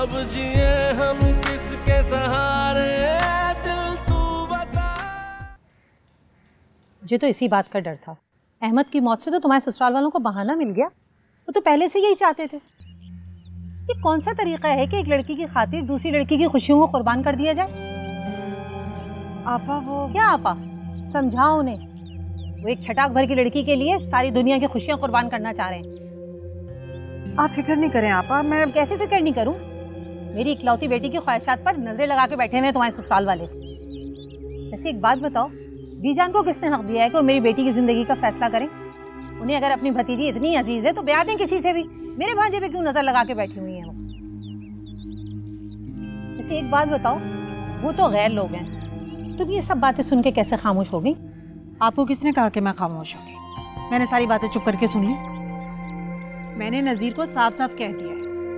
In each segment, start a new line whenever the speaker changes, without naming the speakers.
अब जिए हम किसके सहारे, दिल तू बता।
मुझे तो इसी बात का डर था। अहमद की मौत से तो तुम्हारे ससुराल वालों को बहाना मिल गया। वो तो पहले से यही चाहते थे। ये कौन सा तरीका है कि एक लड़की की खातिर दूसरी लड़की की खुशियों को कुर्बान कर दिया जाए?
आपा वो
क्या आपा? समझाओ उन्हें। वो एक छटाक भर की लड़की के लिए सारी दुनिया की खुशियां कुर्बान करना चाह रहे हैं।
आप फिक्र नहीं करें आपा। मैं
कैसे फिक्र नहीं करूं? मेरी इकलौती बेटी की ख्वाहिशात पर नजरें लगा के बैठे हुए हैं तुम्हारे ससुराल वाले। ऐसी एक बात बताओ, बीजान को किसने हक दिया है कि वो मेरी बेटी की जिंदगी का फैसला करें? उन्हें अगर अपनी भतीजी इतनी अजीज है तो ब्याह दें किसी से भी। मेरे भांजे पे क्यों नजर लगा के बैठी हुई हैं वो? ऐसी एक बात बताओ, वो तो गैर लोग हैं, तुम ये सब बातें सुन के कैसे खामोश हो गई?
आपको किसने कहा कि मैं खामोश होगी? मैंने सारी बातें चुप करके सुन ली। मैंने नजीर को साफ साफ कह दिया है,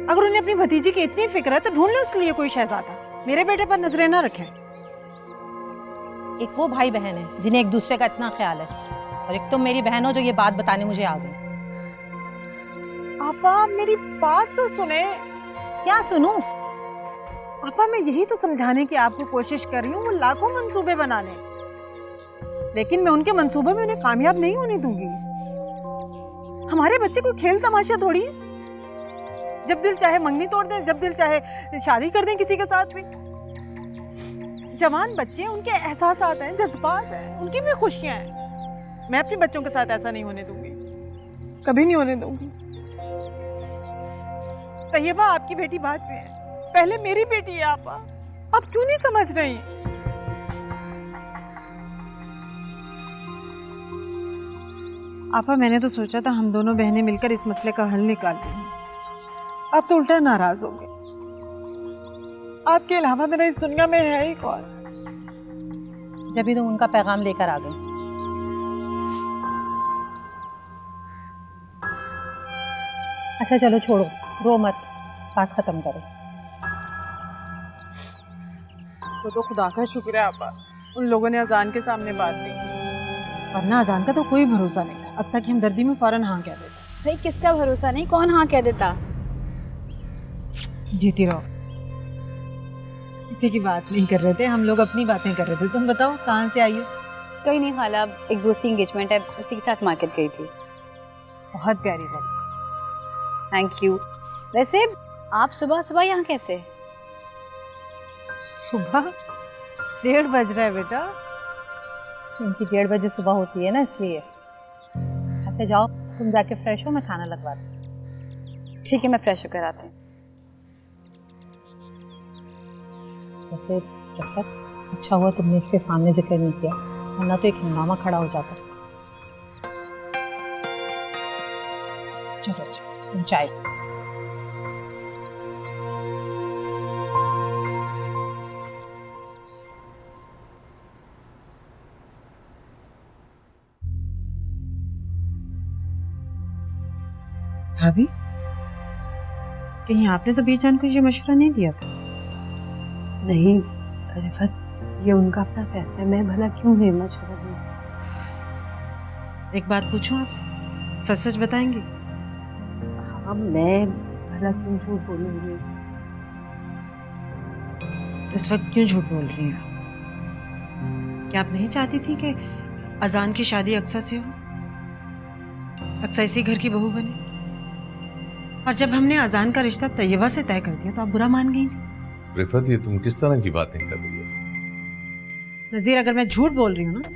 अगर उन्हें अपनी भतीजी की इतनी फिक्र है तो ढूंढ ले उसके लिए कोई शहजादा। मेरे बेटे पर नजरें ना रखें।
एक वो भाई बहन है जिन्हें एक दूसरे का इतना ख्याल है, और एक तुम मेरी बहन हो जो ये बात बताने मुझे आ गई।
आपा मेरी बात तो सुने।
क्या सुनूं?
आपा मैं यही तो समझाने की आपको कोशिश कर रही हूँ। वो लाखों मंसूबे बनाने, लेकिन मैं उनके मंसूबों में उन्हें कामयाब नहीं होने दूंगी। हमारे बच्चे कोई खेल तमाशा थोड़ी है। जब दिल चाहे मंगनी तोड़ दें, जब दिल चाहे शादी कर दें किसी के साथ भी। जवान बच्चे, उनके एहसासात हैं, जज्बात हैं, उनकी भी खुशियां हैं। मैं अपने बच्चों के साथ ऐसा नहीं होने दूंगी, कभी नहीं होने दूंगी। तैयबा आपकी बेटी बात पे है, पहले मेरी बेटी है। आप क्यों नहीं समझ रही? आपा मैंने तो सोचा था हम दोनों बहनें मिलकर इस मसले का हल निकाल लेंगे। आप तो उल्टा नाराज हो गए। आपके अलावा मेरा इस दुनिया में है ही कौन?
जब भी तुम उनका पैगाम लेकर आ गई। अच्छा चलो छोड़ो, रो मत, बात खत्म करो।
वो तो खुदा का शुक्र है आपा, उन लोगों ने अजान के सामने बात नहीं की, वरना अजान का तो कोई भरोसा नहीं था। अक्सर की हमदर्दी में फौरन हाँ कह देता।
भाई किसका भरोसा नहीं, कौन हाँ कह देता?
जीती रहो। किसी की बात नहीं कर रहे थे हम लोग, अपनी बातें कर रहे थे। तुम बताओ कहाँ से आई हो?
कहीं नहीं खाला, एक दोस्त की एंगेजमेंट है, उसी के साथ मार्केट गई थी।
बहुत प्यारी लगी।
Thank you. वैसे आप सुबह सुबह यहाँ कैसे?
सुबह 1:30 बज रहा है बेटा।
उनकी 1:30 बजे सुबह होती है ना, इसलिए। अच्छा जाओ तुम जाके फ्रेश हो, मैं खाना लगवा दूँ।
ठीक है, मैं फ्रेश होकर आती हूँ।
वैसे रफ़त, अच्छा हुआ तुमने इसके सामने जिक्र नहीं किया, वरना तो एक हंगामा खड़ा हो जाता। चलो तुम चाय।
भाभी, कहीं आपने तो बीजान को ये मशवरा नहीं दिया था?
नहीं रिफत, ये उनका अपना फैसला है, मैं भला क्यों नहीं मशवरा दूं?
एक बात पूछूं आपसे, सच सच बताएंगे?
हाँ, मैं भला क्यों झूठ बोलूंगी?
तो इस वक्त क्यों झूठ बोल रही हैं? क्या आप नहीं चाहती थी कि अजान की शादी अक्सा से हो, अक्सा इसी घर की बहू बने? और जब हमने अजान का रिश्ता तैयबा से तय कर दिया तो आप बुरा मान गई थी।
रिफत, ये तुम किस तरह की बातें कर रही हो?
नजीर, अगर मैं झूठ बोल रही हूँ ना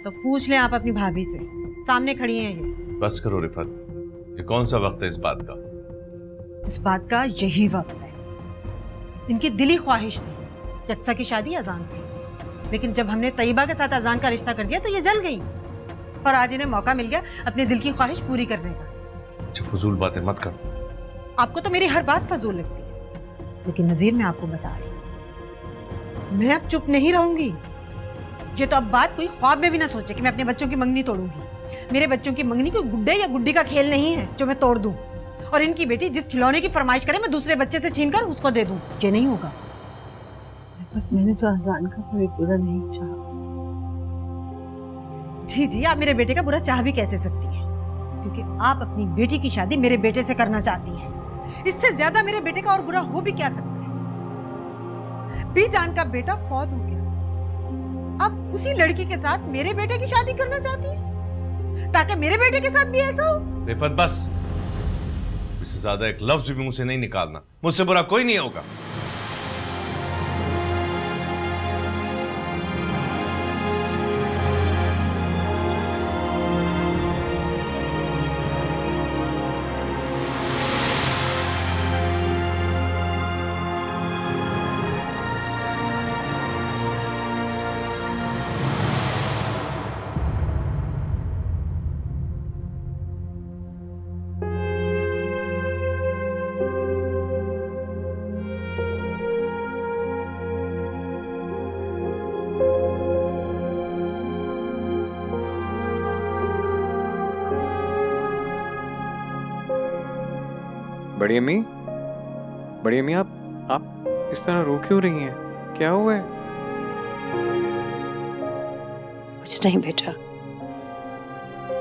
तो पूछ लें आप अपनी भाभी से, सामने खड़ी हैं ये।
बस करो रिफत, ये कौन सा वक्त है इस बात का?
इस बात का यही वक्त है। इनकी दिली ख्वाहिश थी कि अक्सा की शादी अजान से, लेकिन जब हमने तैयबा के साथ अजान का रिश्ता कर दिया तो ये जल गई, और आज इन्हें मौका मिल गया अपने दिल की ख्वाहिश पूरी करने का।
अच्छा, फजूल बातें मत करो।
आपको तो मेरी हर बात फजूल लगती है, लेकिन नजीर मैं आपको बता रही हूं, मैं अब चुप नहीं रहूंगी। ये तो अब बात कोई ख्वाब में भी ना सोचे कि मैं अपने बच्चों की मंगनी तोड़ूंगी। मेरे बच्चों की मंगनी कोई गुड्डे या गुड्डी का खेल नहीं है जो मैं तोड़ दूं, और इनकी बेटी जिस खिलौने की फरमाइश करे मैं दूसरे बच्चे से छीन कर उसको दे दूं। ये नहीं होगा।
मैंने तो अजान का कोई बुरा नहीं चाहा।
जी जी, आप मेरे बेटे का बुरा चाह भी कैसे सकती हैं, क्योंकि आप अपनी बेटी की शादी मेरे बेटे से करना चाहती हैं। इससे ज्यादा मेरे बेटे का और बुरा हो भी क्या सकता है? बीजान का बेटा फौत हो गया, अब उसी लड़की के साथ मेरे बेटे की शादी करना चाहती है ताकि मेरे बेटे के साथ भी ऐसा हो।
रिफत बस, इससे ज्यादा एक लफ्ज भी मुंह से नहीं निकालना। मुझसे बुरा कोई नहीं होगा।
बड़ी अम्मी, बड़ी अम्मी, आप इस तरह रो क्यों रही हैं? क्या हुआ है?
कुछ नहीं बेटा।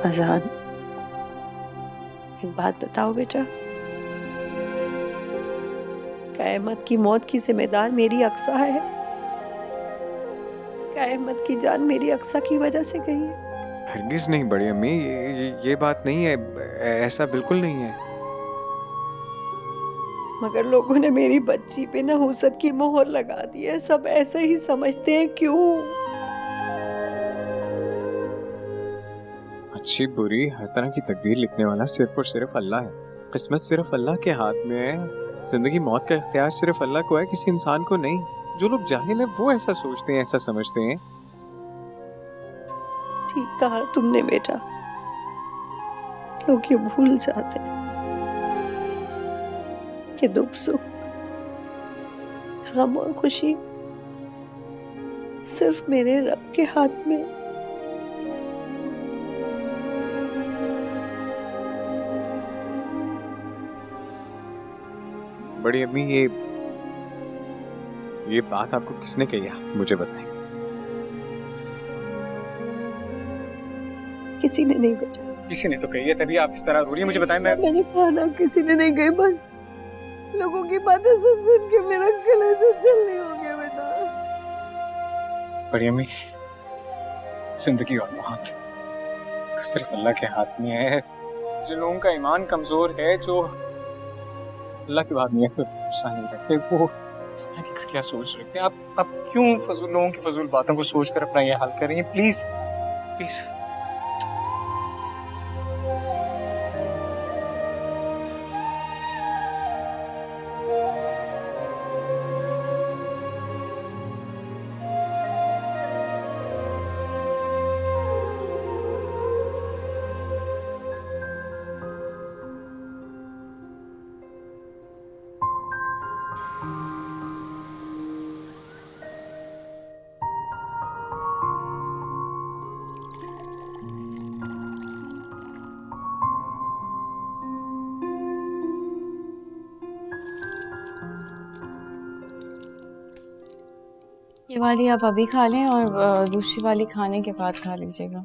अजान, एक बात बताओ बेटा, क़यामत की मौत की जिम्मेदार मेरी अक्सा है। क़यामत की जान मेरी अक्सा की वजह से गई है।
हरगिज नहीं बड़ी अम्मी, ये बात नहीं है, ऐसा बिल्कुल नहीं है।
मगर लोगों ने मेरी बच्ची पे नहुसत की मोहर लगा दी है। सब ऐसे ही समझते हैं, क्यों?
अच्छी बुरी हर तरह की तकदीर लिखने वाला सिर्फ और सिर्फ अल्लाह है। किस्मत सिर्फ अल्लाह के हाथ में है। जिंदगी मौत का इख्तियार सिर्फ अल्लाह को है, किसी इंसान को नहीं। जो लोग जाहिल है वो ऐसा सोचते हैं, ऐसा समझते हैं।
ठीक कहा तुमने बेटा, लोग ये भूल जाते हैं कि दुख सुख, गम और खुशी सिर्फ मेरे रब के हाथ में।
बड़ी अम्मी, ये बात आपको किसने कही है? मुझे बताएं।
किसी ने नहीं बेटा।
किसी ने तो कही है, तभी आप इस तरह रो रही हैं। मुझे बताएं।
मैंने कहा ना, किसी ने नहीं कही। बस लोगों की बातें सुन सुन के मेरा कलेजा जलने हो गया बेटा।
बड़ी अम्मी, जिंदगी और मौत सिर्फ अल्लाह के हाथ में है। जिन लोगों का ईमान कमजोर है, जो अल्लाह की बात नहीं है, गुस्सा नहीं रखते, वो इस तरह की घटिया सोच रखते हैं। आप क्यों फजूल लोगों की फजूल बातों को सोचकर अपना ये हाल कर रही हैं? Please please.
ये वाली आप अभी खा लें और दूसरी वाली खाने के बाद खा लीजिएगा।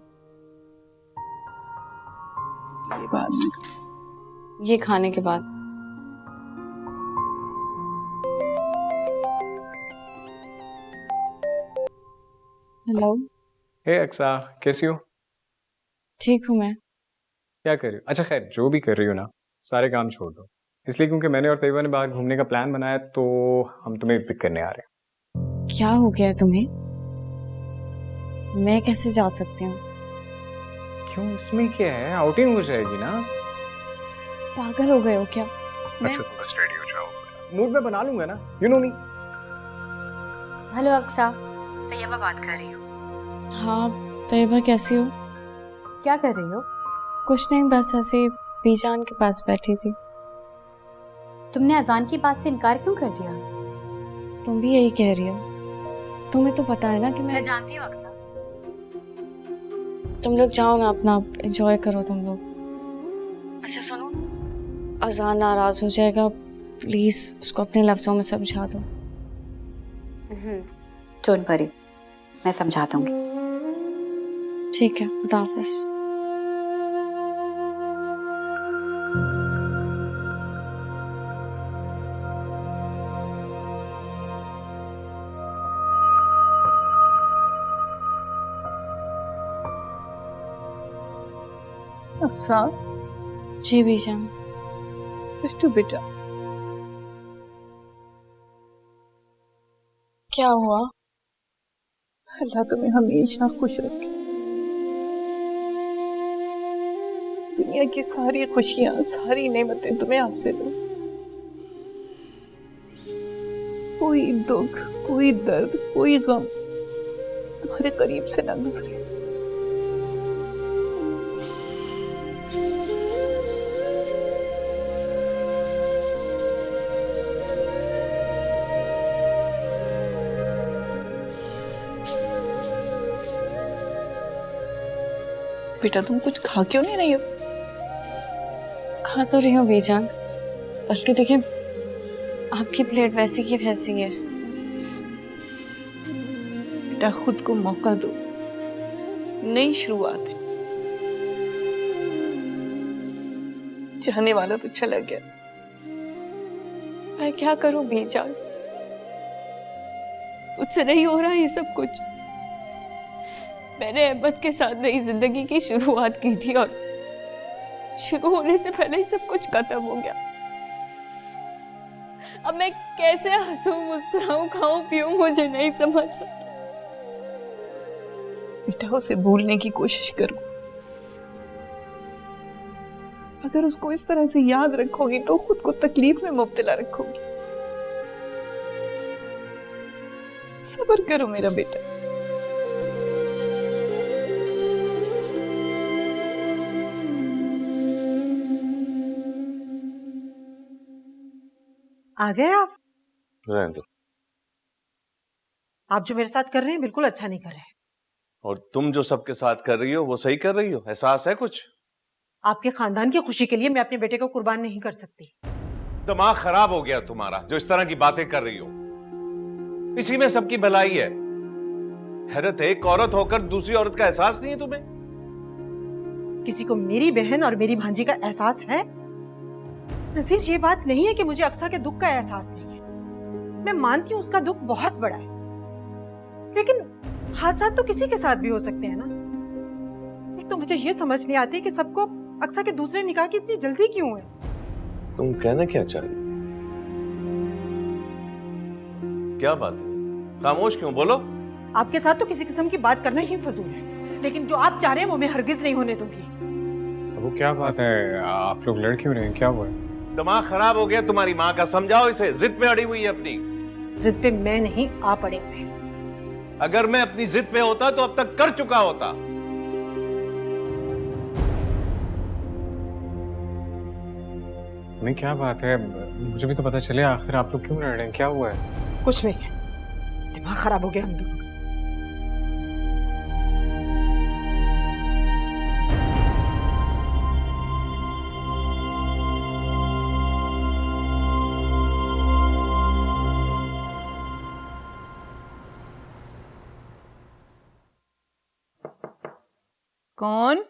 ये बात
ये खाने के बाद। हेलो।
हे अक्सा, कैसी हो?
ठीक हूँ मैं।
क्या कर रही हो? अच्छा खैर, जो भी कर रही हो ना, सारे काम छोड़ दो। इसलिए क्योंकि मैंने और तैयबा ने बाहर घूमने का प्लान बनाया, तो हम तुम्हें पिक करने आ रहे हैं।
क्या हो गया तुम्हें? मैं कैसे जा सकती हूँ?
क्यों, इसमें क्या है? आउटिंग हो जाएगी ना।
पागल हो गए हो क्या?
अच्छा तुम बस रेडी हो जाओ, मूड में बना लूंगा ना, you know me.
Hello Aqsa, Tayyaba बात कर रही हूँ।
हाँ तैयबा, कैसी हो?
क्या कर रही हो?
कुछ नहीं, बस ऐसे बीजान के पास बैठी थी।
तुमने अजान की बात से इनकार क्यों कर दिया?
तुम भी यही कह रही हो? तुम्हें तो पता है ना कि मैं
जानती हूँ अक्सा।
तुम लोग जाओ ना, अपना एंजॉय करो तुम लोग। अच्छा सुनो, अजान नाराज हो जाएगा, प्लीज उसको अपने लफ्जों में समझा दो।
डोंट वरी, मैं समझा दूंगी।
ठीक है, खुदा हाफिज।
अक्सा,
जी बीजान।
बैठो बेटा।
क्या हुआ?
अल्लाह तुम्हें हमेशा खुश रखे। दुनिया की सारी खुशियां, सारी नेमतें तुम्हें हासिल हो। कोई दुख, कोई दर्द, कोई गम तुम्हारे करीब से ना गुजरे। बेटा तुम कुछ खा क्यों नहीं रही हो?
खा तो रही हूँ बीजान, बल्कि देखिए आपकी प्लेट वैसी की वैसी है।
बेटा खुद को मौका दो, नई शुरुआत है। चाहने वाला तो चला गया।
मैं क्या करूँ बीजान, मुझसे नहीं हो रहा ये सब कुछ। मैंने अहमद के साथ नई जिंदगी की शुरुआत की थी और शुरू होने से पहले ही सब कुछ खत्म हो गया। अब मैं कैसे हंसूं, मुस्कुराऊं, खाऊं पीऊं, मुझे नहीं समझ आता।
बेटा उसे भूलने की कोशिश करो। अगर उसको इस तरह से याद रखोगी तो खुद को तकलीफ में मुब्तला रखोगी। सब्र करो मेरा बेटा।
आ गए आप?
रहने दो।
आप जो मेरे साथ कर रहे हैं बिल्कुल अच्छा नहीं कर रहे हैं।
और तुम जो सबके साथ कर रही हो वो सही कर रही हो? एहसास है कुछ?
आपके खानदान की खुशी के लिए मैं अपने बेटे को कुर्बान नहीं कर सकती।
दिमाग खराब हो गया तुम्हारा जो इस तरह की बातें कर रही हो। इसी में सबकी भलाई है। हैरत है, एक औरत होकर दूसरी औरत का एहसास नहीं है तुम्हें?
किसी को मेरी बहन और मेरी भांजी का एहसास है? नसीर, ये बात नहीं है कि मुझे अक्सा के दुख का एहसास नहीं है। मैं मानती हूँ उसका दुख बहुत बड़ा है, लेकिन हादसा तो किसी के साथ भी हो सकते हैं ना। एक तो मुझे ये समझ नहीं आती कि सबको अक्सा के दूसरे निकाह की इतनी जल्दी क्यों है।
तुम कहना क्या चाह रही हो? क्या बात है? खामोश क्यों? बोलो।
आपके साथ तो किसी किस्म की बात करना ही फजूल है, लेकिन जो आप चाह रहे हैं वो मैं हरगिज नहीं होने दूंगी।
वो क्या बात है, आप लोग लड़ क्यों रहे हैं? क्या हुआ है?
दिमाग खराब हो गया तुम्हारी माँ का, समझाओ इसे। जिद पे अड़ी हुई है अपनी।
जिद पे मैं नहीं, आप अड़े हुए हैं।
अगर मैं अपनी जिद पे होता तो अब तक कर चुका होता।
नहीं क्या बात है, मुझे भी तो पता चले आखिर आप लोग क्यों लड़ रहे हैं, क्या हुआ है?
कुछ नहीं है, दिमाग खराब हो गया हम दोनों का।
कौन?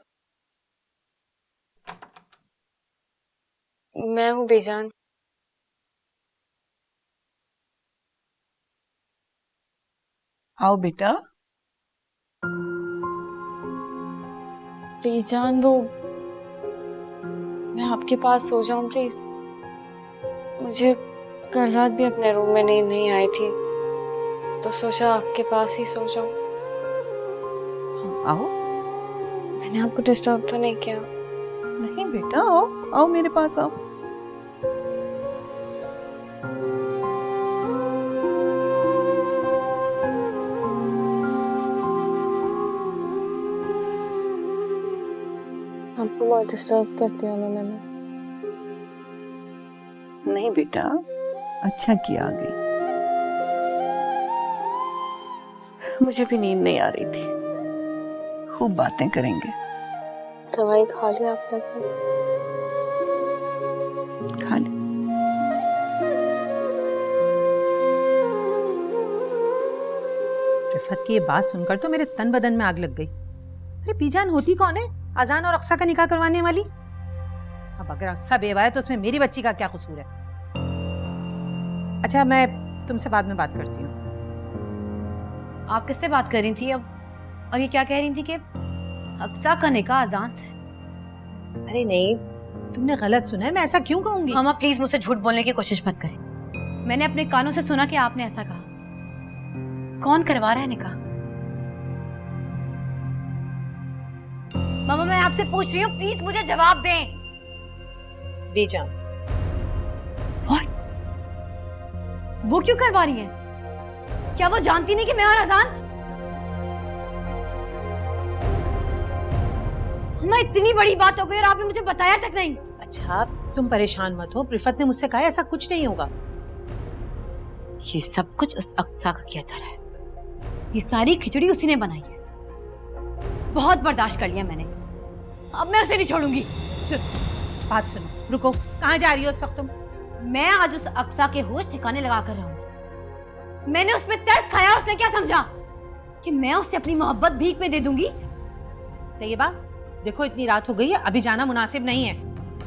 मैं हूँ बीजान।
आओ बेटा।
बीजान वो मैं आपके पास सो जाऊं प्लीज? मुझे कल रात भी अपने रूम में नींद नहीं आई थी, तो सोचा आपके पास ही सो जाऊं।
आओ।
मैंने आपको डिस्टर्ब तो नहीं किया?
नहीं बेटा, आओ आओ मेरे पास आओ।
आपको बहुत डिस्टर्ब कर दिया ना मैंने?
नहीं बेटा, अच्छा किया आ गई। मुझे भी नींद नहीं आ रही थी। खूब बातें करेंगे।
दवाई खा ली आपने?
खा ली।
रिफत की ये बात सुनकर तो मेरे तन बदन में आग लग गई। अरे बीजान होती कौन है अजान और अक्सा का निकाह करवाने वाली? अब अगर अक्सा बेवा है तो उसमें मेरी बच्ची का क्या कसूर है? अच्छा, मैं तुमसे बाद में बात करती हूँ।
आप किससे बात कर रही थी अब? और ये क्या कह रही थी कि अक्सा का निकाह अजान से?
अरे नहीं, तुमने गलत सुना है, मैं ऐसा क्यों कहूंगी?
मामा प्लीज मुझसे झूठ बोलने की कोशिश मत करें। मैंने अपने कानों से सुना कि आपने ऐसा कहा। कौन करवा रहा है निकाह? मामा मैं आपसे पूछ रही हूँ, प्लीज मुझे जवाब दें।
बीजान।
What? वो क्यों करवा रही हैं? क्या वो जानती नहीं कि मैं और अजान? मामा इतनी बड़ी बात हो गई और आपने मुझे बताया तक नहीं।
अच्छा तुम परेशान मत हो, रिफत ने मुझसे कहा ऐसा कुछ नहीं होगा।
ये सब कुछ उस अक्सा का किया था। ये सारी खिचड़ी उसी ने बनाई है। बहुत बर्दाश्त कर लिया मैंने, अब मैं उसे नहीं छोड़ूंगी।
बात सुनो, रुको, कहाँ जा रही हो इस वक्त तुम?
मैं आज उस अक्सा के होश ठिकाने लगा कर रहूंगी। मैंने उस पे तरस खाया, उसने क्या समझा कि मैं उससे अपनी मोहब्बत भीख में दे दूंगी?
तैयबा देखो इतनी रात हो गई है, अभी जाना मुनासिब नहीं है।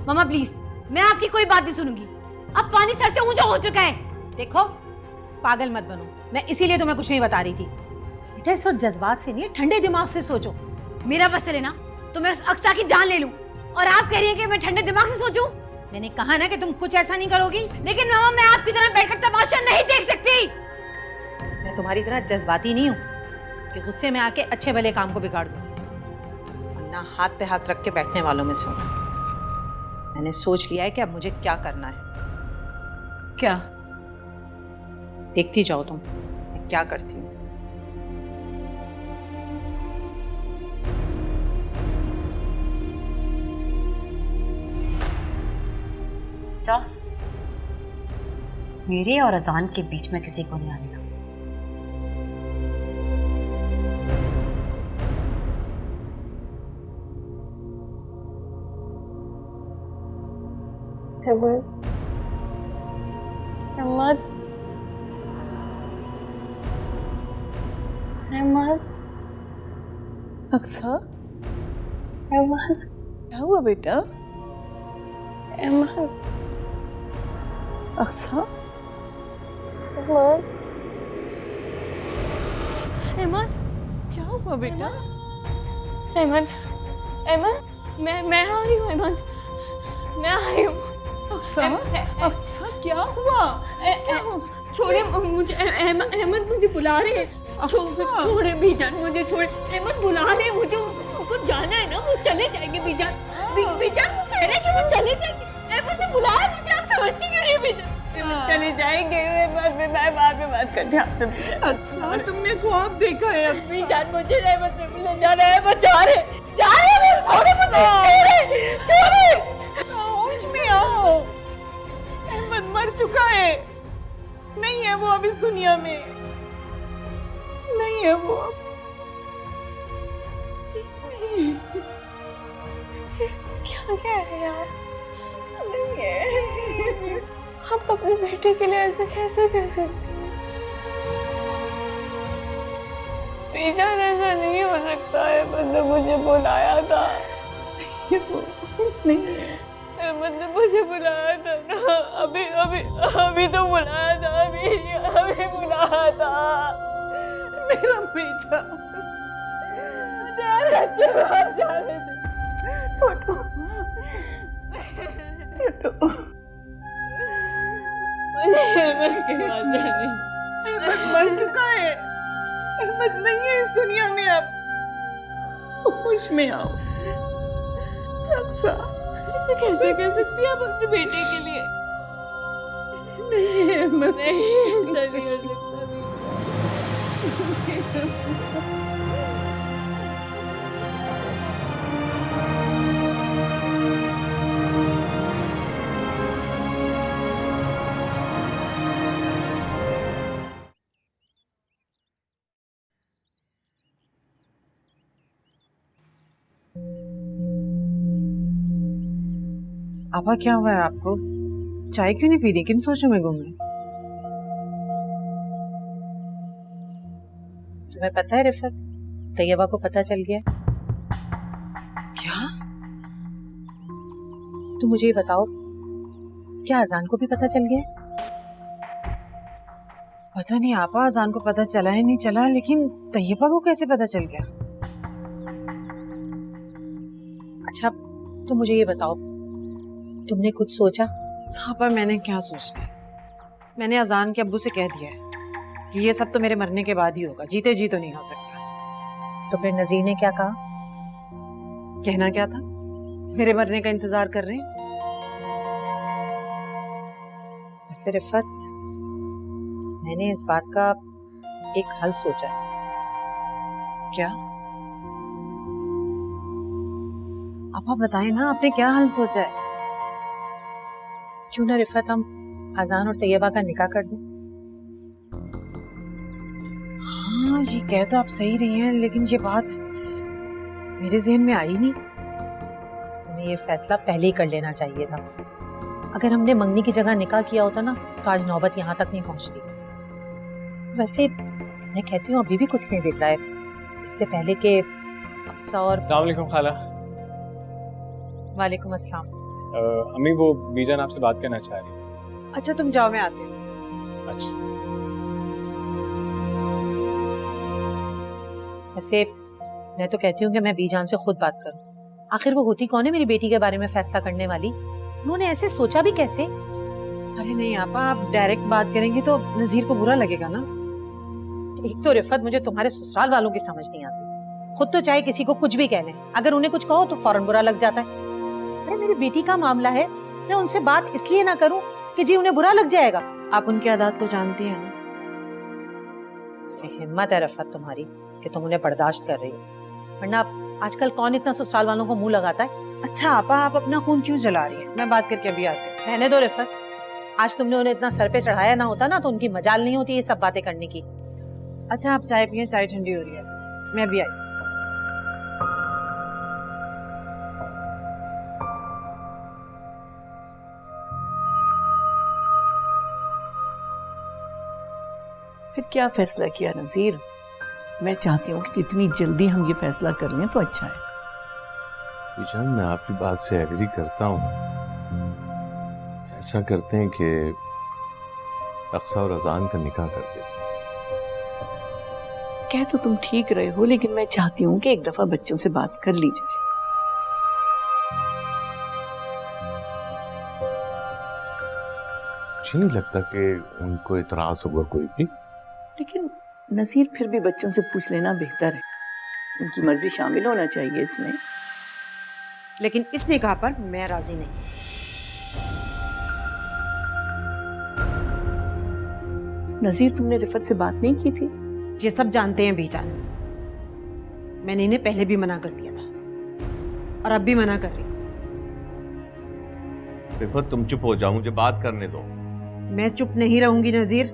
मामा प्लीज, मैं आपकी कोई बात नहीं सुनूंगी। अब पानी सर से ऊंचा हो चुका है।
देखो पागल मत बनो, मैं इसीलिए तुम्हें कुछ नहीं बता रही थी। बेटा इस वक्त जज्बात से नहीं, ठंडे दिमाग से सोचो।
मेरा बस चले ना तो मैं उस अक्सा की जान ले लूं, और आप कह रही हैं कि मैं ठंडे दिमाग से सोचूं?
मैंने कहा ना कि तुम कुछ ऐसा नहीं करोगी।
लेकिन मामा मैं आपकी तरह बैठकर तमाशा नहीं देख सकती।
मैं तुम्हारी तरह जज्बाती नहीं हूँ कि गुस्से में आके अच्छे भले काम को बिगाड़ दूं, वरना हाथ पे हाथ रख के बैठने वालों में से हूं। मैंने सोच लिया है कि अब मुझे क्या करना है।
क्या?
देखती जाओ तुम मैं क्या करती हूँ।
मेरे और अजान के बीच में किसी को नहीं आने दूंगी।
अक्सा, क्या हुआ बेटा? अक्सा, अहमद, क्या हुआ बेटा? अहमद, अहमद, मैं आ रही हूँ अहमद, मैं आ रही हूँ। अक्सा, अक्सा क्या हुआ? क्या हुआ? छोड़े मुझे, अहमद मुझे बुला रहे हैं। छोड़े बीजान, मुझे छोड़े। अहमद बुला रहे हैं मुझे, उनको जाना है ना, वो चले जाएंगे। बीजान, बीजान वो कह रहे हैं कि वो चले जाएंगे। अहमद ने बुलाया मुझे, आप समझती क्यों नहीं है बीजान? चले जाएंगे, मैं बाद में बात करती हूँ आपसे। अच्छा तुमने ख्वाब देखा है? बीजान मुझे अहमद से मिलने जाना है। अहमद जा रहे छोड़े मुझे, छोड़े। होश में आओ, अहमद मर चुका है, नहीं है वो अब इस दुनिया में, नहीं है वो अब। क्या कह रहे हैं आप? नहीं है, आप अपने बेटे के लिए ऐसे कैसे कह सकती हैं? बीजान ऐसा नहीं हो सकता है, मतलब मुझे बुलाया था। नहीं है, मतलब मुझे बुलाया था ना, अभी तो बुलाया था, अभी बुलाया था मेरा बेटा। जाने दे, फोटो मुझे अहमद के पास जाने। अहमद मर चुका है, अहमद नहीं है इस दुनिया में अब। होश में आओ। अक्सा ऐसे कैसे कह सकती है आप अपने बेटे के लिए? नहीं अहमद, नहीं, ऐसा नहीं हो सकता।
आपा क्या हुआ है आपको? चाय क्यों नहीं पी रही? किन सोचों में गुम है? तुम्हें पता है रिफत, तैयबा को पता चल गया। क्या? तुम मुझे ये बताओ, क्या अजान को भी पता चल गया? पता नहीं आपा, अजान को पता चला है नहीं चला, लेकिन तैयबा को कैसे पता चल गया? अच्छा
तो मुझे ये बताओ, तुमने कुछ सोचा?
हाँ पर मैंने क्या सोचना है? मैंने अजान के अब्बू से कह दिया है कि ये सब तो मेरे मरने के बाद ही होगा, जीते जी तो नहीं हो सकता।
तो फिर नजीर ने क्या कहा?
कहना क्या था, मेरे मरने का इंतजार कर रहे हैं।
वैसे रिफत, मैंने इस बात का एक हल सोचा है।
क्या? आप बताएं ना, आपने क्या हल सोचा है?
क्यों ना रिफत, हम अजान और तैयबा का निकाह कर दें?
हाँ ये कह तो आप सही रही हैं, लेकिन ये बात मेरे जहन में आई नहीं।
तुम्हें ये फैसला पहले ही कर लेना चाहिए था। अगर हमने मंगनी की जगह निकाह किया होता ना, तो आज नौबत यहाँ तक नहीं पहुँचती। वैसे मैं कहती हूँ अभी भी कुछ नहीं बिगड़ा है, इससे पहले के अक्सा और।
अस्सलाम वालेकुम खाला।
वालेकुम अस्सलाम।
अम्मी वो बीजान आपसे बात करना चाह रही है।
अच्छा तुम जाओ, मैं आती हूँ।
अच्छा।
वैसे मैं तो कहती हूँ कि मैं बीजान से खुद बात करूँ। आखिर वो होती कौन है मेरी बेटी के बारे में फैसला करने वाली? उन्होंने ऐसे सोचा भी कैसे?
अरे नहीं आपा, आप डायरेक्ट बात करेंगी तो नजीर को बुरा लगेगा ना।
एक तो रिफत, मुझे तुम्हारे ससुराल वालों की समझ नहीं आती। खुद तो चाहे किसी को कुछ भी कह लें, अगर उन्हें कुछ कहो तो फौरन बुरा लग जाता है। अरे मेरी बेटी का मामला है, मैं उनसे बात इसलिए ना करूं कि जी उन्हें बुरा लग जाएगा।
आप उनकी आदत को जानती हैं ना।
से हिम्मत है रफत तुम्हारी कि तुम उन्हें बर्दाश्त कर रही हो, वरना आजकल कौन इतना ससुराल वालों को मुंह लगाता है?
अच्छा आपा, आप अपना खून क्यों जला रही हैं? मैं बात करके अभी आती हूँ।
रहने दो रिफत, आज तुमने उन्हें इतना सर पे चढ़ाया ना होता ना, तो उनकी मजाल नहीं होती ये सब बातें करने की।
अच्छा आप चाय पिए, चाय ठंडी हो रही है, मैं अभी आई।
फिर क्या फैसला किया नजीर? मैं चाहती हूँ कि जितनी जल्दी हम ये फैसला कर लें तो अच्छा है।
बीजान, मैं आपकी बात से एग्री करता हूँ। ऐसा करते हैं कि अक्सा और अजान का निकाह कर देते हैं।
कह तो तुम ठीक रहे हो, लेकिन मैं चाहती हूँ कि एक दफा बच्चों से बात कर ली जाए।
मुझे नहीं लगता कि उनको इतराज होगा कोई भी।
लेकिन नजीर, फिर भी बच्चों से पूछ लेना बेहतर है। उनकी मर्जी शामिल होना चाहिए इसमें।
लेकिन इस निकाह पर मैं राजी नहीं।
नजीर, तुमने रिफत से बात नहीं की थी?
ये सब जानते हैं बीजान, मैंने इन्हें पहले भी मना कर दिया था और अब भी मना कर रही हूं।
रिफत, तुम चुप हो जाओ, मुझे बात करने दो।
मैं चुप नहीं रहूंगी नजीर,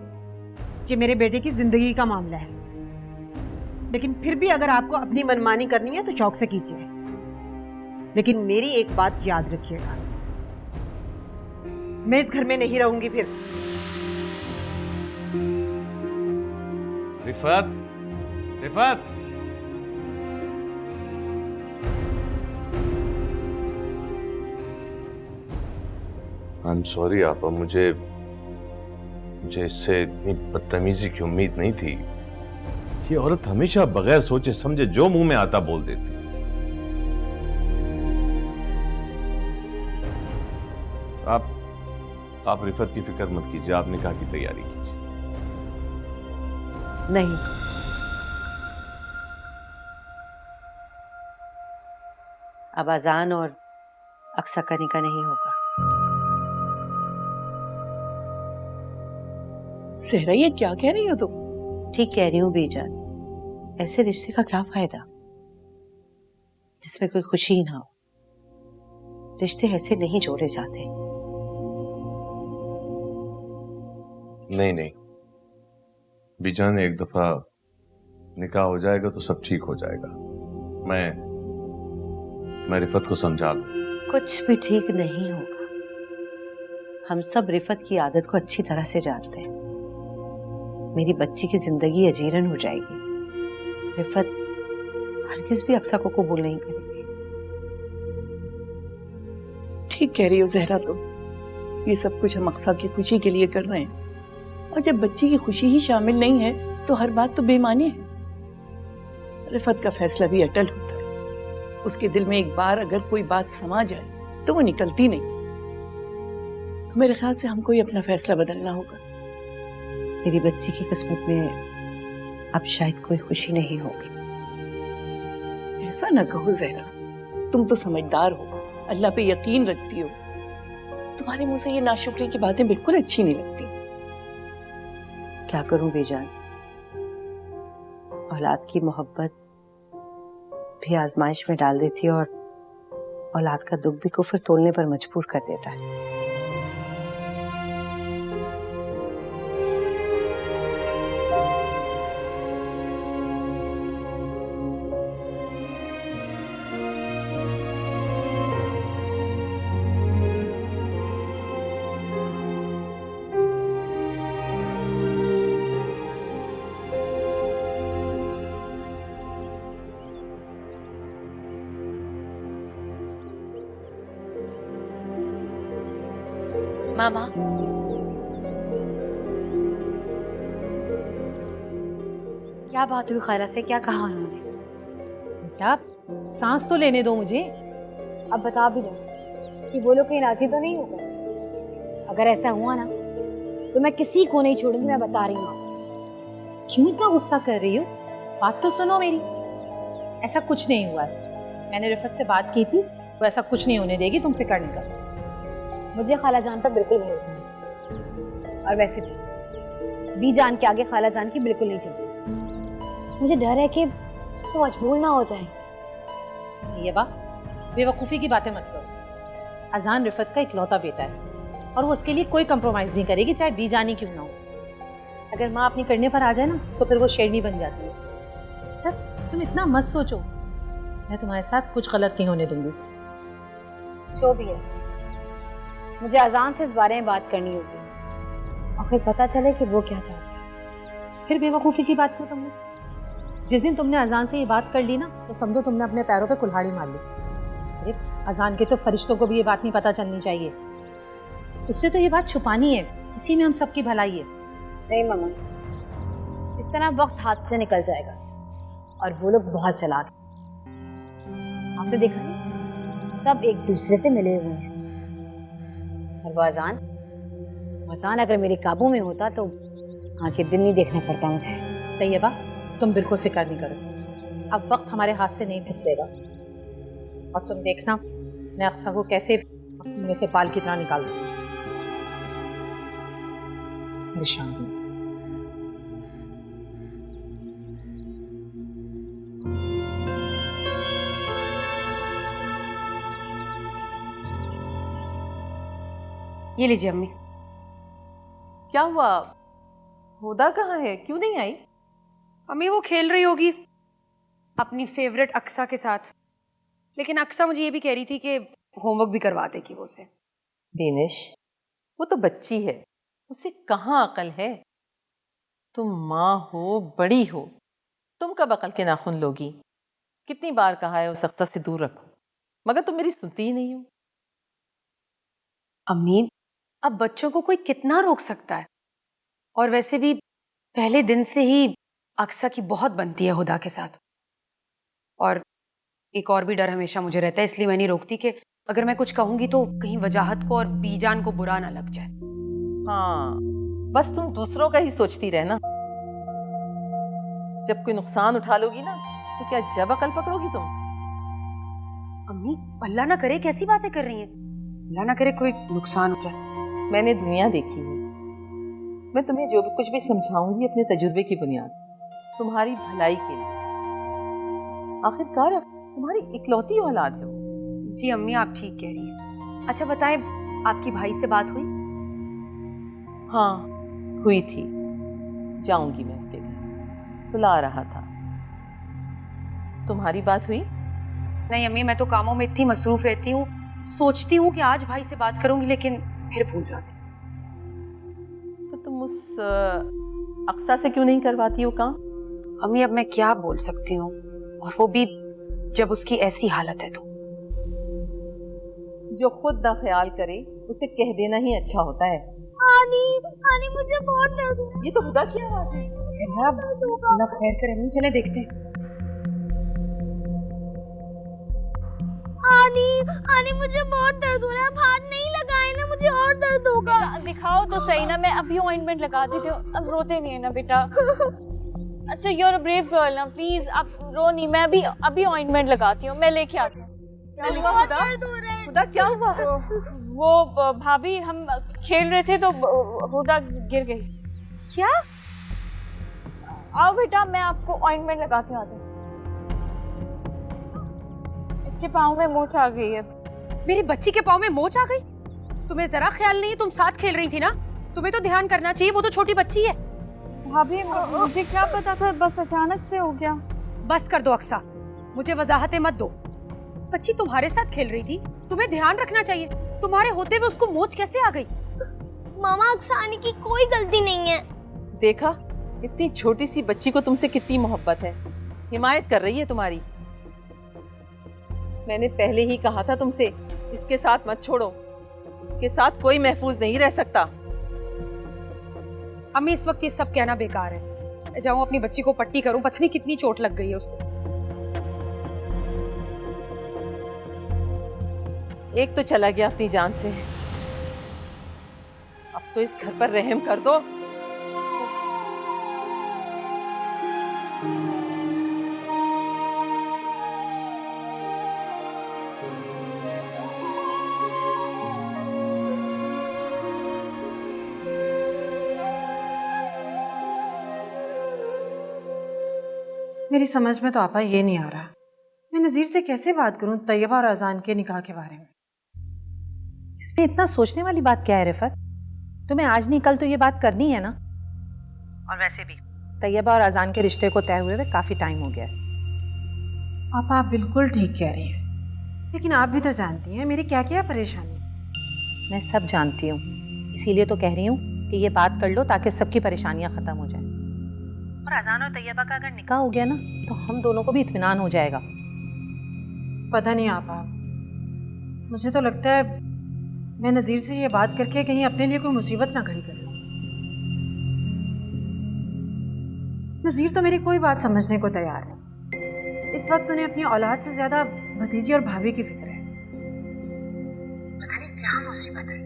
ये मेरे बेटे की जिंदगी का मामला है। लेकिन फिर भी अगर आपको अपनी मनमानी करनी है तो शौक से कीजिए, लेकिन मेरी एक बात याद रखिएगा, मैं इस घर में नहीं रहूंगी फिर।
Rifat, Rifat, I am sorry आपा, मुझे इससे इतनी बदतमीजी की उम्मीद नहीं थी। ये औरत हमेशा बगैर सोचे समझे जो मुंह में आता बोल देती। आप रिफत की फिक्र मत कीजिए, आप निकाह की तैयारी कीजिए।
नहीं, अब अजान और अक्सा का निकाह नहीं होगा।
सहरा, ये क्या कह रही हो तुम?
ठीक कह रही हूँ बीजान, ऐसे रिश्ते का क्या फायदा जिसमें कोई खुशी ही ना हो। रिश्ते ऐसे नहीं जोड़े जाते।
नहीं, बीजान, एक दफा निकाह हो जाएगा तो सब ठीक हो जाएगा। मैं रिफत को समझा लूं।
कुछ भी ठीक नहीं होगा। हम सब रिफत की आदत को अच्छी तरह से जानते हैं। मेरी बच्ची की जिंदगी अजीरन हो जाएगी। रिफत हरगिज भी अक्सा को कबूल नहीं करेगी।
ठीक कह रही हो जहरा, तुम। ये सब कुछ हम अक्सा की खुशी के लिए कर रहे हैं, और जब बच्ची की खुशी ही शामिल नहीं है तो हर बात तो बेमानी है। रिफत का फैसला भी अटल होता है। उसके दिल में एक बार अगर कोई बात समा जाए तो वो निकलती नहीं। मेरे ख्याल से हमको ही अपना फैसला बदलना होगा।
मेरी बच्ची की किस्मत में अब शायद कोई खुशी नहीं होगी।
ऐसा ना कहो ज़हरा, तुम तो समझदार हो, अल्लाह पे यकीन रखती हो। तुम्हारे मुंह से ये नाशुक्री की बातें बिल्कुल अच्छी नहीं लगती।
क्या करूं बेजान, औलाद की मोहब्बत भी आजमाइश में डाल देती है और औलाद का दुख भी कुफ्र तोलने पर मजबूर कर देता है।
मामा, क्या बात हुई खाला से? क्या कहा उन्होंने?
बेटा सांस तो लेने दो मुझे।
अब बता भी दो कि वो लोग कहीं राजी तो नहीं होगा। अगर ऐसा हुआ ना तो मैं किसी को नहीं छोड़ूंगी, मैं बता रही हूँ।
क्यों इतना गुस्सा कर रही हो? बात तो सुनो मेरी। ऐसा कुछ नहीं हुआ है। मैंने रिफत से बात की थी, वो ऐसा कुछ नहीं होने देगी, तुम फिक्र नहीं करो।
मुझे खाला जान पर बिल्कुल भरोसा नहीं, और वैसे भी बी जान के आगे खाला जान की बिल्कुल नहीं चलती। मुझे डर है कि वो मजबूर ना हो जाए।
ये बा बेवकूफ़ी की बातें मत करो। अजान रिफत का इकलौता बेटा है और वो उसके लिए कोई कंप्रोमाइज़ नहीं करेगी, चाहे बी जानी क्यों ना हो। अगर माँ अपनी करने पर आ जाए ना तो फिर वो शेरनी बन जाती है। तब तुम इतना मत सोचो, मैं तुम्हारे साथ कुछ गलत नहीं होने दूंगी।
जो भी है, मुझे अजान से इस बारे में बात करनी होगी और फिर पता चले कि वो क्या चाहती है।
फिर बेवकूफ़ी की बात क्यों तुमने? जिस दिन तुमने अजान से ये बात कर ली ना तो समझो तुमने अपने पैरों पे कुल्हाड़ी मार ली। अरे अजान के तो फरिश्तों को भी ये बात नहीं पता चलनी चाहिए। उससे तो ये बात छुपानी है, इसी में हम सबकी भलाई है।
नहीं मम्मा, इस तरह वक्त हाथ से निकल जाएगा और वो लोग बहुत चालाक हैं। आपने देखा नहीं, सब एक दूसरे से मिले हुए हैं। और वो अजान अगर मेरे काबू में होता तो आज ये दिन नहीं देखना पड़ता मुझे।
तैयबा तुम बिल्कुल फिक्र नहीं करो, अब वक्त हमारे हाथ से नहीं फिसलेगा। और तुम देखना मैं अक्सा को कैसे अपने में से बाल की तरह निकालती हूँ। परेशान हूँ।
ये लीजिए अम्मी।
क्या हुआ? हुदा कहाँ है? क्यों नहीं आई?
अम्मी वो खेल रही होगी अपनी फेवरेट अक्सा के साथ, लेकिन अक्सा मुझे ये भी कह रही थी कि होमवर्क भी करवा देगी वो उसे।
बेनिश, वो तो बच्ची है, उसे कहाँ अकल है। तुम माँ हो, बड़ी हो, तुम कब अकल के नाखून लोगी? कितनी बार कहा है उस अक्सा से दूर रखो, मगर तुम मेरी सुनती ही नहीं हो।
अम्मी अब बच्चों को कोई कितना रोक सकता है, और वैसे भी पहले दिन से ही अक्सा की बहुत बनती है हुदा के साथ। और एक और भी डर हमेशा मुझे रहता है, इसलिए मैं नहीं रोकती कि अगर मैं कुछ कहूंगी तो कहीं वजाहत को और बीजान को बुरा ना लग जाए।
हाँ, बस तुम दूसरों का ही सोचती रहना। जब कोई नुकसान उठा लोगी ना तो क्या जब अकल पकड़ोगी तुम?
अम्मी अल्लाह ना करे, कैसी बातें कर रही हैं? अल्लाह ना करे कोई नुकसान हो जाए।
मैंने दुनिया देखी है, मैं तुम्हें जो भी कुछ भी समझाऊंगी अपने तजुर्बे की बुनियाद, तुम्हारी भलाई के लिए। आखिरकार तुम्हारी इकलौती औलाद है वो।
जी अम्मी आप ठीक कह रही हैं। अच्छा बताएं, आपकी भाई से बात हुई?
हाँ हुई थी, जाऊंगी मैं उसके घर, बुला रहा था। तुम्हारी बात हुई?
नहीं अम्मी, मैं तो कामों में इतनी मसरूफ रहती हूँ, सोचती हूँ कि आज भाई से बात करूंगी लेकिन फिर भूल जाती।
तो तुम उस अक्सा से क्यों नहीं करवाती हो काम?
अम्मी अब मैं क्या बोल सकती हूँ, और वो भी जब उसकी ऐसी हालत है तो।
जो खुद ना ख्याल करे उसे कह देना ही अच्छा होता है।
आनी मुझे बहुत दर्द है।
ये तो खुदा की आवाज है।
अल्लाह खैर करे, चले देखते हैं।
आनी आनी मुझे बहुत दर्द हो रहा है, आप हाथ नहीं लगाए ना, मुझे और दर्द होगा।
दिखाओ तो सही ना, मैं अभी ऑइंटमेंट लगा देती हूँ। अब रोते नहीं है ना बेटा? अच्छा you are a brave girl ना, प्लीज आप रो नहीं, मैं अभी ऑइंटमेंट लगाती हूँ, मैं लेके आती हूँ।
बहुत दर्द हो रहा है।
खुदा क्या हुआ?
वो भाभी हम खेल रहे थे तो हुदा गिर गई।
क्या?
आओ बेटा, मैं आपको ऑइंटमेंट लगाती हूँ आते। इसके पाँव में मोच आ गई है।
मेरी बच्ची के पाँव में मोच आ गई? तुम्हें जरा ख्याल नहीं है? तुम साथ खेल रही थी ना, तुम्हें तो ध्यान करना चाहिए, वो तो छोटी बच्ची है।
भाभी मुझे क्या पता था, बस अचानक से हो गया।
बस कर दो अक्सा, मुझे वजाहतें मत दो। बच्ची तुम्हारे साथ खेल रही थी, तुम्हें ध्यान रखना चाहिए। तुम्हारे होते हुए उसको मोच कैसे आ गई?
मामा अक्सानी की कोई गलती नहीं है।
देखा, इतनी छोटी सी बच्ची को तुमसे कितनी मोहब्बत है, हिमायत कर रही है तुम्हारी। मैंने पहले ही कहा था तुमसे, इसके साथ मत छोड़ो, इसके साथ कोई महफूज नहीं रह सकता।
अम्मी इस वक्त ये सब कहना बेकार है। मैं जाऊं अपनी बच्ची को पट्टी करूं, पता नहीं कितनी चोट लग गई है उसको।
एक तो चला गया अपनी जान से, अब तो इस घर पर रहम कर दो।
मेरी समझ में तो आपा ये नहीं आ रहा, मैं नज़ीर से कैसे बात करूं तैयबा और अजान के निकाह के बारे में।
इसमें इतना सोचने वाली बात क्या है रिफत? तुम्हें आज नहीं कल तो ये बात करनी है ना। और वैसे भी तैयबा और अजान के रिश्ते को तय हुए काफी टाइम हो गया है।
आप बिल्कुल ठीक कह रही हैं, लेकिन आप भी तो जानती हैं मेरी क्या क्या परेशानी।
मैं सब जानती हूँ, इसीलिए तो कह रही हूँ कि ये बात कर लो ताकि सबकी परेशानियां खत्म हो जाए। और अजान और तैयबा का अगर निकाह हो गया ना तो हम दोनों को भी इत्मीनान हो जाएगा।
पता नहीं आपा, मुझे तो लगता है मैं नज़ीर से ये बात करके कहीं अपने लिए कोई मुसीबत ना खड़ी कर लूं। नज़ीर तो मेरी कोई बात समझने को तैयार नहीं। इस वक्त उन्हें अपनी औलाद से ज्यादा भतीजी और भाभी की फिक्र है। पता नहीं क्या मुसीबत है,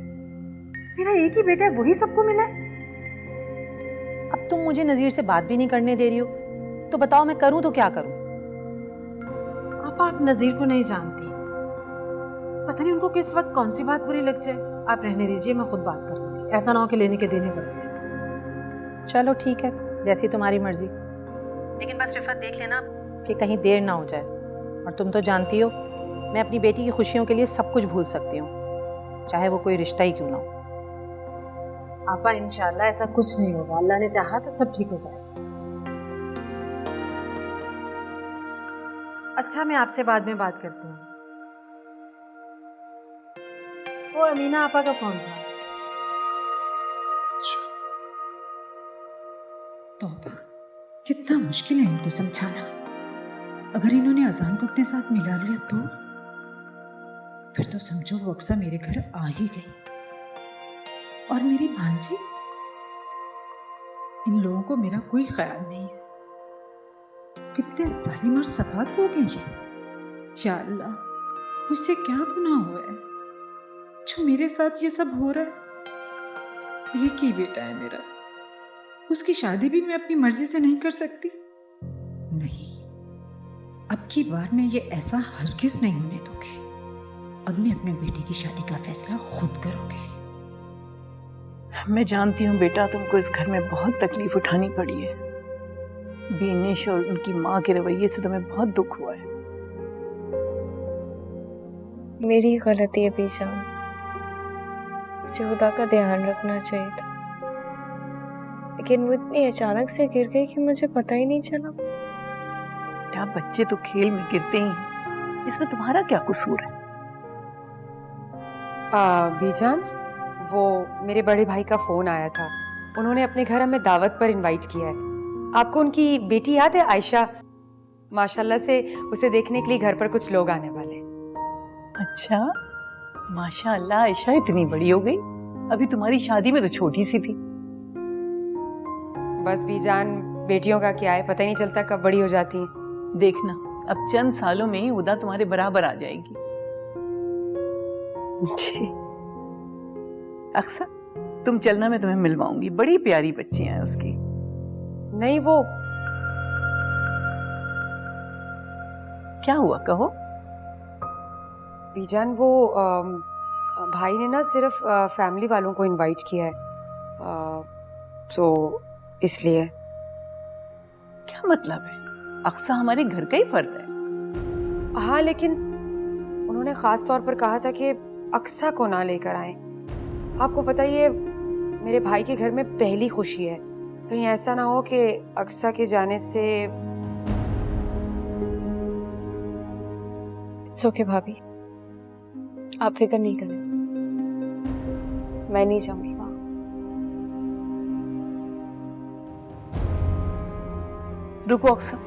मेरा एक ही बेटा है, वही सबको मिला है।
अब तुम मुझे नज़ीर से बात भी नहीं करने दे रही हो, तो बताओ मैं करूं तो क्या करूं?
आप नज़ीर को नहीं जानती, पता नहीं उनको किस वक्त कौन सी बात बुरी लग जाए। आप रहने दीजिए, मैं खुद बात कर लूंगी, ऐसा ना हो कि लेने के देने पड़ जाए।
चलो ठीक है, जैसी तुम्हारी मर्जी, लेकिन बस रिफत देख लेना कि कहीं देर ना हो जाए। और तुम तो जानती हो मैं अपनी बेटी की खुशियों के लिए सब कुछ भूल सकती हूँ, चाहे वो कोई रिश्ता ही क्यों ना हो।
आपा इंशाल्लाह ऐसा कुछ नहीं होगा, अल्लाह ने चाहा तो सब ठीक हो जाएगा। अच्छा, मैं आपसे बाद में बात करती हूँ। वो अमीना आपा का फोन था।
तौबा, कितना मुश्किल है इनको समझाना। अगर इन्होंने अजान को अपने साथ मिला लिया तो फिर तो समझो वो अक्सर मेरे घर आ ही गई। और मेरी भांजी, इन लोगों को मेरा कोई ख्याल नहीं है। कितने जालिम और सफाक लोग हैं ये। या अल्लाह, मुझसे क्या गुनाह हुआ है जो मेरे साथ ये सब हो रहा है। एक ही बेटा है मेरा, उसकी शादी भी मैं अपनी मर्जी से नहीं कर सकती। नहीं, अब की बार मैं ये ऐसा हरगिज नहीं होने दूंगी। अब मैं अपने बेटे की शादी का फैसला खुद करूंगी।
मैं जानती हूँ बेटा, तुमको इस घर में बहुत तकलीफ उठानी पड़ी है। बीनिश और उनकी माँ के रवैये से तुम्हें बहुत दुख हुआ है।
मेरी गलती है बेजान, मुझे खुदा का ध्यान रखना चाहिए था, लेकिन वो इतनी अचानक से गिर गई कि मुझे पता ही नहीं चला।
क्या बच्चे तो खेल में गिरते ही हैं, इसमें तुम्हारा क्या कसूर है?
बीजान, वो मेरे बड़े भाई का फोन आया था, उन्होंने अपने घर हमें दावत पर इनवाइट किया है। आपको उनकी बेटी याद है, आयशा? माशाल्लाह से उसे देखने के लिए घर पर कुछ लोग आने वाले।
अच्छा, माशाअल्लाह, आयशा इतनी बड़ी हो गई, अभी तुम्हारी शादी में तो छोटी सी थी।
बस बीजान, बेटियों का क्या है, पता ही नहीं चलता कब बड़ी हो जाती हैं।
देखना, अब चंद सालों में ही उदा तुम्हारे बराबर आ जाएगी।
जी अक्सा, तुम चलना, मैं तुम्हें मिलवाऊंगी। बड़ी प्यारी बच्ची है उसकी।
नहीं, वो
क्या हुआ, कहो।
बीजान, वो भाई ने ना सिर्फ फैमिली वालों को इनवाइट किया है, तो इसलिए।
क्या मतलब है? अक्सा हमारे घर का ही फर्द है।
हाँ, लेकिन उन्होंने खास तौर पर कहा था कि अक्सा को ना लेकर आए। आपको पता ही है, मेरे भाई के घर में पहली खुशी है। कहीं ऐसा ना हो कि अक्सा के जाने से।
इट्स ओके भाभी, आप फिक्र नहीं करें, मैं नहीं जाऊंगी वहां।
रुको अक्सा,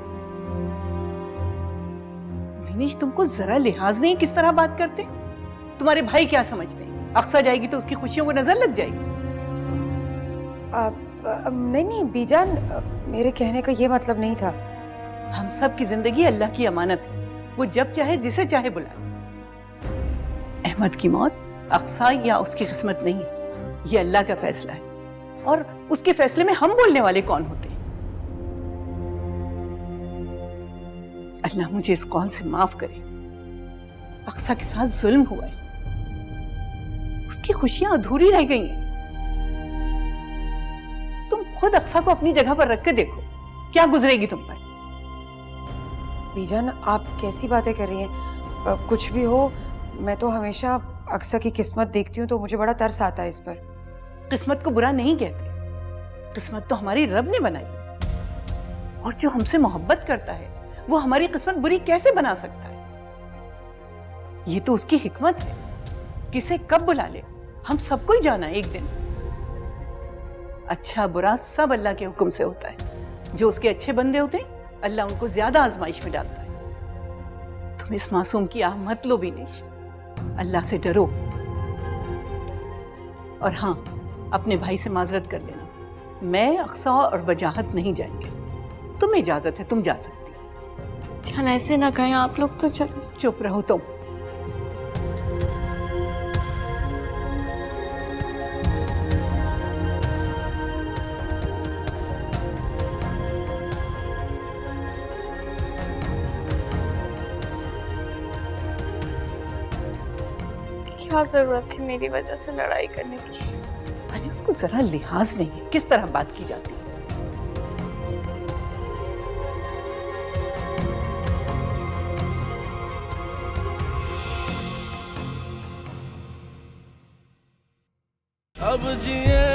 विनीश तुमको जरा लिहाज नहीं, किस तरह बात करते? तुम्हारे भाई क्या समझते हैं? अक्सा जाएगी तो उसकी खुशियों को नजर लग जाएगी।
नहीं नहीं बीजान, मेरे कहने का ये मतलब नहीं था।
हम सब की जिंदगी अल्लाह की अमानत है, वो जब चाहे जिसे चाहे बुलाए। अहमद की मौत अक्सा या उसकी किस्मत नहीं है, ये अल्लाह का फैसला है, और उसके फैसले में हम बोलने वाले कौन होते हैं? अल्लाह मुझे इस कौल से माफ करे। अक्सा के साथ जुल्म हुआ है, उसकी खुशियां अधूरी रह गई हैं। तुम खुद अक्सा को अपनी जगह पर रख के देखो, क्या गुजरेगी तुम पर।
बीजान, आप कैसी बातें कर रही हैं? कुछ भी हो, मैं तो हमेशा अक्सा की किस्मत देखती हूँ तो मुझे बड़ा तरस आता है इस पर।
किस्मत को बुरा नहीं कहते, किस्मत तो हमारी रब ने बनाई, और जो हमसे मोहब्बत करता है वो हमारी किस्मत बुरी कैसे बना सकता है? ये तो उसकी हिकमत है, किसे कब बुला ले हम सबको ही जाना है एक दिन। अच्छा बुरा सब अल्लाह के हुक्म से होता है। जो उसके अच्छे बंदे होते हैं, अल्लाह उनको ज्यादा आजमाइश में डालता है। तुम इस मासूम की आह मत लो विनीश, अल्लाह से डरो। और हाँ, अपने भाई से माजरत कर लेना, मैं, अक्सा और वजाहत नहीं जाएंगे। तुम्हें इजाजत है, तुम जा सकती हो।
चल ऐसे ना कहें आप लोग, तो चलो।
चुप रहो तुम।
क्या जरूरत थी मेरी वजह से लड़ाई करने की?
अरे उसको जरा लिहाज नहीं है, किस तरह बात की जाती है।
अब जिए